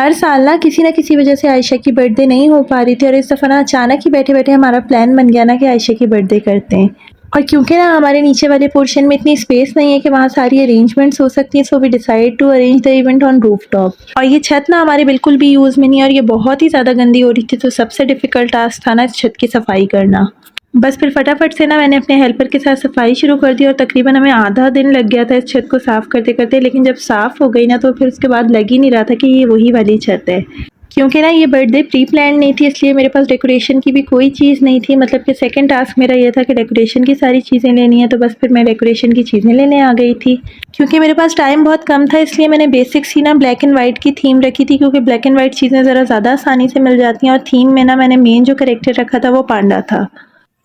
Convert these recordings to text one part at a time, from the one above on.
हर साल ना किसी वजह से आयशा की बर्थडे नहीं हो पा रही थी और इस दफ़ा ना अचानक ही बैठे-बैठे हमारा प्लान बन गया ना कि आयशा की बर्थडे करते हैं। और क्योंकि ना हमारे नीचे वाले पोर्शन में इतनी स्पेस नहीं है कि वहाँ सारी अरेंजमेंट्स हो सकती हैं, so we decide to arrange the event on rooftop. और ये छत ना हमारी बिल्कुल भी यूज़ में नहीं है और ये बहुत ही ज़्यादा गंदी हो रही थी, तो सबसे डिफ़िकल्ट टास्क था ना इस छत की सफाई करना। बस फिर फटाफट से ना मैंने अपने हेल्पर के साथ सफाई शुरू कर दी और तकरीबन हमें आधा दिन लग गया था इस छत को साफ़ करते-करते, लेकिन जब साफ़ हो गई ना तो फिर उसके बाद लग ही नहीं रहा था कि ये वही वाली छत है। क्योंकि ना ये बर्थडे प्री प्लान नहीं थी, इसलिए मेरे पास डेकोरेशन की भी कोई चीज़ नहीं थी। मतलब कि सेकंड टास्क मेरा ये था कि डेकोरेशन की सारी चीज़ें लेनी है, तो बस फिर मैं डेकोरेशन की चीज़ें लेने आ गई थी। क्योंकि मेरे पास टाइम बहुत कम था, इसलिए मैंने बेसिक्स ही ना ब्लैक एंड वाइट की थीम रखी थी, क्योंकि ब्लैक एंड वाइट चीज़ें ज़रा ज़्यादा आसानी से मिल जाती हैं और थीम में ना मैंने मेन जो कैरेक्टर रखा था वो पांडा था।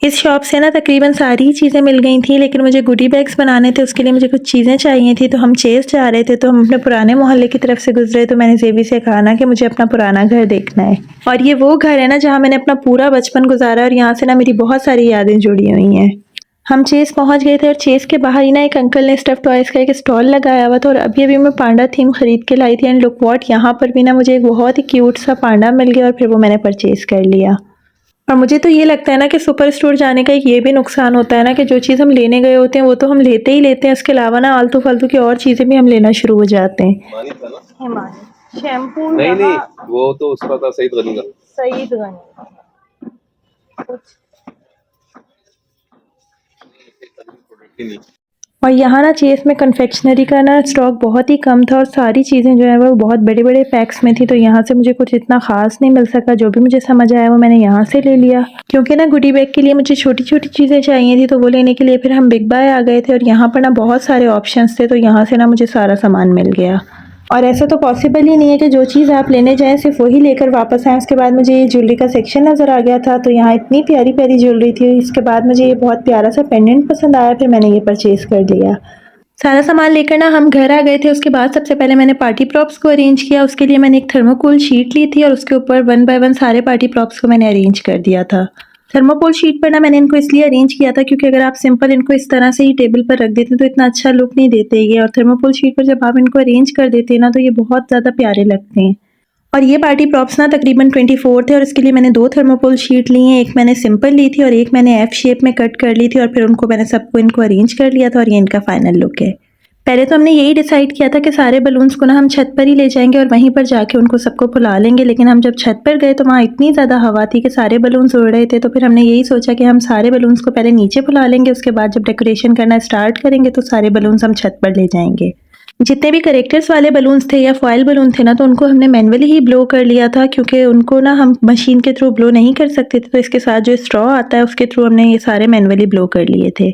इस शॉप से ना तकरीबन सारी चीज़ें मिल गई थी, लेकिन मुझे गुडी बैग्स बनाने थे, उसके लिए मुझे कुछ चीज़ें चाहिए थी। तो हम चेस जा रहे थे, तो हम अपने पुराने मोहल्ले की तरफ से गुजरे, तो मैंने ज़ेबी से कहा ना कि मुझे अपना पुराना घर देखना है। और ये वो घर है ना जहाँ मैंने अपना पूरा बचपन गुजारा और यहाँ से ना मेरी बहुत सारी यादें जुड़ी हुई हैं। हम चेस पहुँच गए थे और चेस के बाहर ही ना एक अंकल ने स्टफ़ टॉयज़ का एक स्टॉल लगाया हुआ था और अभी-अभी मैं पांडा थीम खरीद के लाई थी एंड लुक व्हाट, यहाँ पर भी ना मुझे एक बहुत ही क्यूट सा पांडा मिल गया और फिर वो मैंने परचेज़ कर लिया। और मुझे तो ये लगता है ना कि सुपर स्टोर जाने का एक ये भी नुकसान होता है ना कि जो चीज़ हम लेने गए होते हैं वो तो हम लेते ही लेते हैं, उसके अलावा ना आलतू-फालतू की और चीज़ें भी हम लेना शुरू हो जाते हैं। हिमानी था ना? हिमानी शैम्पू नहीं नहीं, वो तो उसका था सईद गनी का। सईद गनी कुछ। और यहाँ ना चेस में कन्फेक्शनरी का ना स्टॉक बहुत ही कम था और सारी चीज़ें जो है वो बहुत बड़े-बड़े पैक्स में थी, तो यहाँ से मुझे कुछ इतना ख़ास नहीं मिल सका। जो भी मुझे समझ आया वो मैंने यहाँ से ले लिया। क्योंकि ना गुडी बैग के लिए मुझे छोटी-छोटी चीज़ें चाहिए थी, तो वो लेने के लिए फिर हम बिग बाय आ गए थे और यहाँ पर ना बहुत सारे ऑप्शंस थे, तो यहाँ से ना मुझे सारा सामान मिल गया। और ऐसा तो पॉसिबल ही नहीं है कि जो चीज़ आप लेने जाएँ सिर्फ़ वही लेकर वापस आएँ। उसके बाद मुझे ये ज्वेलरी का सेक्शन नज़र आ गया था, तो यहाँ इतनी प्यारी-प्यारी ज्वेलरी थी। इसके बाद मुझे ये बहुत प्यारा सा पेंडेंट पसंद आया, फिर मैंने ये परचेज़ कर लिया। सारा सामान लेकर ना हम घर आ गए थे। उसके बाद सबसे पहले मैंने पार्टी प्रॉप्स को अरेंज किया। उसके लिए मैंने एक थर्मोकोल शीट ली थी और उसके ऊपर वन बाय वन सारे पार्टी प्रॉप्स को मैंने अरेंज कर दिया था। थर्मोकोल शीट पर ना मैंने इनको इसलिए अरेंज किया था क्योंकि अगर आप सिंपल इनको इस तरह से ही टेबल पर रख देते तो इतना अच्छा लुक नहीं देते ये, और थर्मोकोल शीट पर जब आप इनको अरेंज कर देते हैं ना तो ये बहुत ज़्यादा प्यारे लगते हैं। और ये पार्टी प्रॉप्स ना तकरीबन 24 थे और इसके लिए मैंने 2 थर्मोकोल शीट ली हैं। एक मैंने सिंपल ली थी और एक मैंने एफ शेप में कट कर ली थी और फिर उनको मैंने सबको इनको अरेंज कर लिया था और ये इनका फाइनल लुक है। पहले तो हमने यही डिसाइड किया था कि सारे बलून्स को ना हम छत पर ही ले जाएंगे और वहीं पर जाके उनको सबको फुला लेंगे, लेकिन हम जब छत पर गए तो वहाँ इतनी ज़्यादा हवा थी कि सारे बलून्स उड़ रहे थे, तो फिर हमने यही सोचा कि हम सारे बलून्स को पहले नीचे फुला लेंगे, उसके बाद जब डेकोरेशन करना स्टार्ट करेंगे तो सारे बलून्स हम छत पर ले जाएंगे। जितने भी करेक्टर्स वाले बलून्स थे या फॉयल बलून थे ना तो उनको हमने मैनुअली ही ब्लो कर लिया था, क्योंकि उनको ना हम मशीन के थ्रू ब्लो नहीं कर सकते थे, तो इसके साथ जो स्ट्रॉ आता है उसके थ्रू हमने ये सारे मैनुअली ब्लो कर लिए थे।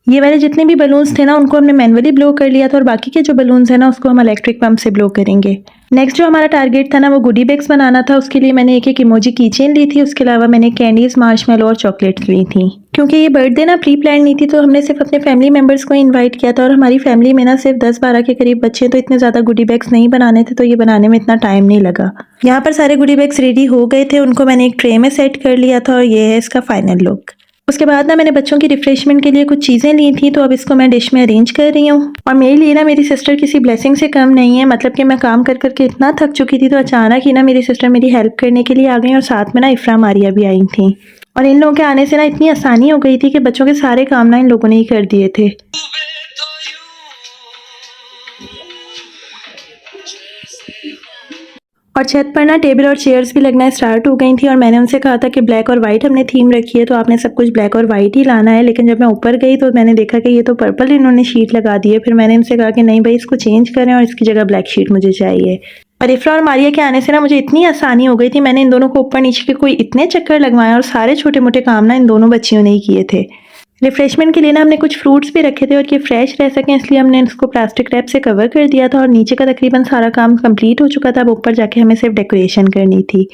ये वाले जितने भी बलून्स थे ना उनको हमने मैनुअली ब्लो कर लिया था और बाकी के जो बलून्स हैं ना उसको हम इलेक्ट्रिक पंप से ब्लो करेंगे। नेक्स्ट जो हमारा टारगेट था ना वो गुडी बैग्स बनाना था। उसके लिए मैंने एक-एक इमोजी कीचेन ली थी, उसके अलावा मैंने कैंडीज़, मार्शमैलो और चॉकलेट्स ली थी। क्योंकि ये बर्थडे ना प्री प्लान नहीं थी तो हमने सिर्फ अपने फैमिली मेंबर्स को इनवाइट किया था और हमारी फैमिली में ना सिर्फ 10-12 के करीब बच्चे हैं, तो इतने ज़्यादा गुडी बैग्स नहीं बनाने थे, तो ये बनाने में इतना टाइम नहीं लगा। यहाँ पर सारे गुडी बैग्स रेडी हो गए थे, उनको मैंने एक ट्रे में सेट कर लिया था और ये है इसका फाइनल लुक। उसके बाद ना मैंने बच्चों की रिफ्रेशमेंट के लिए कुछ चीज़ें ली थी, तो अब इसको मैं डिश में अरेंज कर रही हूँ। और मेरे लिए ना मेरी सिस्टर किसी ब्लेसिंग से कम नहीं है। मतलब कि मैं काम कर के इतना थक चुकी थी, तो अचानक ही ना मेरी सिस्टर मेरी हेल्प करने के लिए आ गई और साथ में ना इफ़रा मारिया भी आई थी। और इन लोगों के आने से ना इतनी आसानी हो गई थी कि बच्चों के सारे काम ना इन लोगों ने ही कर दिए थे। और छत पर ना टेबल और चेयर्स भी लगना स्टार्ट हो गई थी और मैंने उनसे कहा था कि ब्लैक और वाइट हमने थीम रखी है, तो आपने सब कुछ ब्लैक और वाइट ही लाना है। लेकिन जब मैं ऊपर गई तो मैंने देखा कि ये तो पर्पल इन्होंने शीट लगा दी है। फिर मैंने इनसे कहा कि नहीं भाई, इसको चेंज करें और इसकी जगह ब्लैक शीट मुझे चाहिए। और इफ़रा और मारिया के आने से ना मुझे इतनी आसानी हो गई थी, मैंने इन दोनों को ऊपर नीचे के कोई इतने चक्कर लगवाए और सारे छोटे मोटे काम ना इन दोनों बच्चियों ने ही किए थे। रिफ्रेशमेंट के लिए ना हमने कुछ फ्रूट्स भी रखे थे और ये फ्रेश रह सकें इसलिए हमने इसको प्लास्टिक रैप से कवर कर दिया था और नीचे का तकरीबन सारा काम कंप्लीट हो चुका था। अब ऊपर जाके हमें सिर्फ डेकोरेशन करनी थी।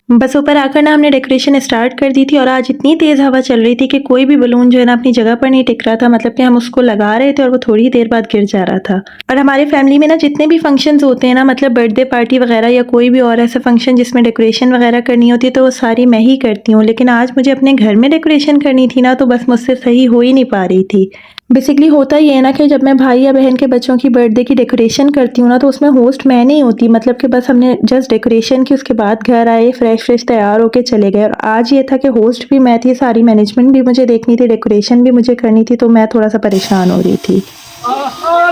बस ऊपर आकर ना हमने डेकोरेशन स्टार्ट कर दी थी और आज इतनी तेज़ हवा चल रही थी कि कोई भी बलून जो है ना अपनी जगह पर नहीं टिक रहा था। मतलब कि हम उसको लगा रहे थे और वो थोड़ी देर बाद गिर जा रहा था। और हमारे फैमिली में ना जितने भी फंक्शंस होते हैं ना, मतलब बर्थडे पार्टी वगैरह या कोई भी और ऐसा फंक्शन जिसमें डेकोरेशन वगैरह करनी होती है तो वो सारी मैं ही करती हूँ। लेकिन आज मुझे अपने घर में डेकोरेशन करनी थी ना, तो बस मुझसे सही हो ही नहीं पा रही थी। बेसिकली होता ये है ना कि जब मैं भाई या बहन के बच्चों की बर्थडे की डेकोरेशन करती हूँ ना, तो उसमें होस्ट मैं नहीं होती, मतलब कि बस हमने जस्ट डेकोरेशन की, उसके बाद घर आए फ्रेश तैयार होके चले गए। और आज ये था कि होस्ट भी मैं थी, सारी मैनेजमेंट भी मुझे देखनी थी, डेकोरेशन भी मुझे करनी थी, तो मैं थोड़ा सा परेशान हो रही थी।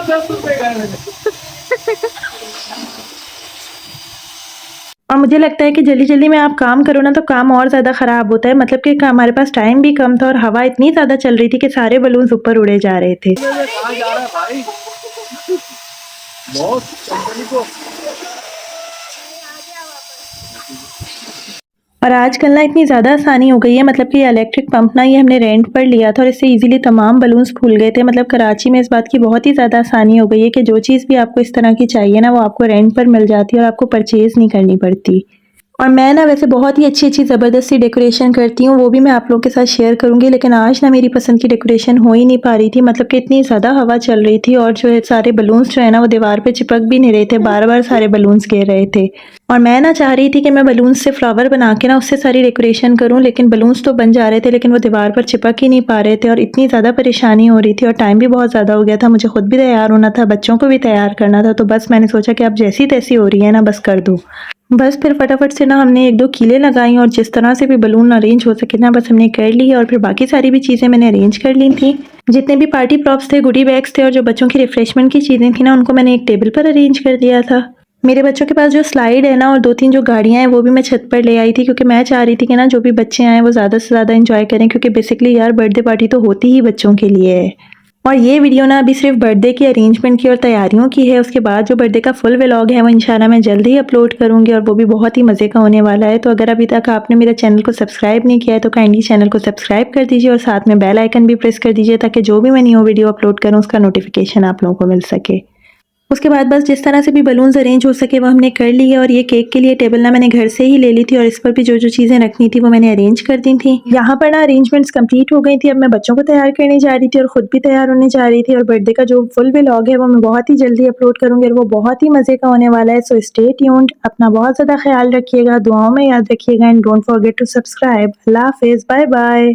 10 रुपए गए मेरे। और मुझे लगता है कि जल्दी-जल्दी में आप काम करो ना, तो काम और ज़्यादा ख़राब होता है, मतलब कि हमारे पास टाइम भी कम था और हवा इतनी ज़्यादा चल रही थी कि सारे बलून्स ऊपर उड़े जा रहे थे। कहाँ जा रहा है भाई? बहुत कंपनी को। और आजकल ना इतनी ज़्यादा आसानी हो गई है, मतलब कि इलेक्ट्रिक पंप ना ये हमने रेंट पर लिया था और इससे इजीली तमाम बलून्स फूल गए थे। मतलब कराची में इस बात की बहुत ही ज़्यादा आसानी हो गई है कि जो चीज़ भी आपको इस तरह की चाहिए ना, वो आपको रेंट पर मिल जाती है और आपको परचेज़ नहीं करनी पड़ती। और मैं ना वैसे बहुत ही अच्छी-अच्छी ज़बरदस्ती डेकोरेशन करती हूँ, वो भी मैं आप लोगों के साथ शेयर करूँगी, लेकिन आज ना मेरी पसंद की डेकोरेशन हो ही नहीं पा रही थी, मतलब कि इतनी ज़्यादा हवा चल रही थी और जो है सारे बलून्स जो है ना वो दीवार पे चिपक भी नहीं रहे थे, बार-बार सारे बलून्स गिर रहे थे। और मैं ना चाह रही थी कि मैं बलून्स से फ्लावर बना के ना उससे सारी डेकोरेशन करूँ, लेकिन बलून्स तो बन जा रहे थे, लेकिन वो दीवार पर चिपक ही नहीं पा रहे थे और इतनी ज़्यादा परेशानी हो रही थी और टाइम भी बहुत ज़्यादा हो गया था। मुझे खुद भी तैयार होना था, बच्चों को भी तैयार करना था, तो बस मैंने सोचा कि अब जैसी-तैसी हो रही है ना, बस कर दूँ। बस फिर फटाफट से ना हमने 1-2 कीलें लगाई और जिस तरह से भी बलून अरेंज हो सके ना, बस हमने कर ली और फिर बाकी सारी भी चीज़ें मैंने अरेंज कर ली थी। जितने भी पार्टी प्रॉप्स थे, गुडी बैग्स थे और जो बच्चों की रिफ्रेशमेंट की चीज़ें थी ना, उनको मैंने एक टेबल पर अरेंज कर दिया था। मेरे बच्चों के पास जो स्लाइड है ना और 2-3 जो गाड़ियाँ हैं, वो भी मैं छत पर ले आई थी, क्योंकि मैं चाह रही थी कि ना जो भी बच्चे आएँ वो ज़्यादा से ज़्यादा एंजॉय करें, क्योंकि बेसिकली यार बर्थडे पार्टी तो होती ही बच्चों के लिए है। और ये वीडियो ना अभी सिर्फ बर्थडे की अरेंजमेंट की और तैयारियों की है। उसके बाद जो बर्थडे का फुल व्लॉग है वो इंशाल्लाह मैं जल्द ही अपलोड करूँगी और वो भी बहुत ही मज़े का होने वाला है। तो अगर अभी तक आपने मेरे चैनल को सब्सक्राइब नहीं किया है तो काइंडली चैनल को सब्सक्राइब कर दीजिए और साथ में बेल आइकन भी प्रेस कर दीजिए, ताकि जो भी मैं न्यू वीडियो अपलोड करूँ उसका नोटिफिकेशन आप लोगों को मिल सके। उसके बाद बस जिस तरह से भी बलून्स अरेंज हो सके वो हमने कर लिए और ये केक के लिए टेबल ना मैंने घर से ही ले ली थी और इस पर भी जो-जो चीज़ें रखनी थी वो मैंने अरेंज कर दी थी। यहाँ पर ना अरेंजमेंट्स कंप्लीट हो गई थी, अब मैं बच्चों को तैयार करने जा रही थी और खुद भी तैयार होने जा रही थी और बर्थडे का जो फुल व्लॉग है वो मैं बहुत ही जल्दी अपलोड करूँगी और वो बहुत ही मज़े का होने वाला है। सो स्टे ट्यून्ड, अपना बहुत ज़्यादा ख्याल रखिएगा, दुआओं में याद रखिएगा and don't forget to subscribe. अल्लाह हाफ़िज़, बाय बाय।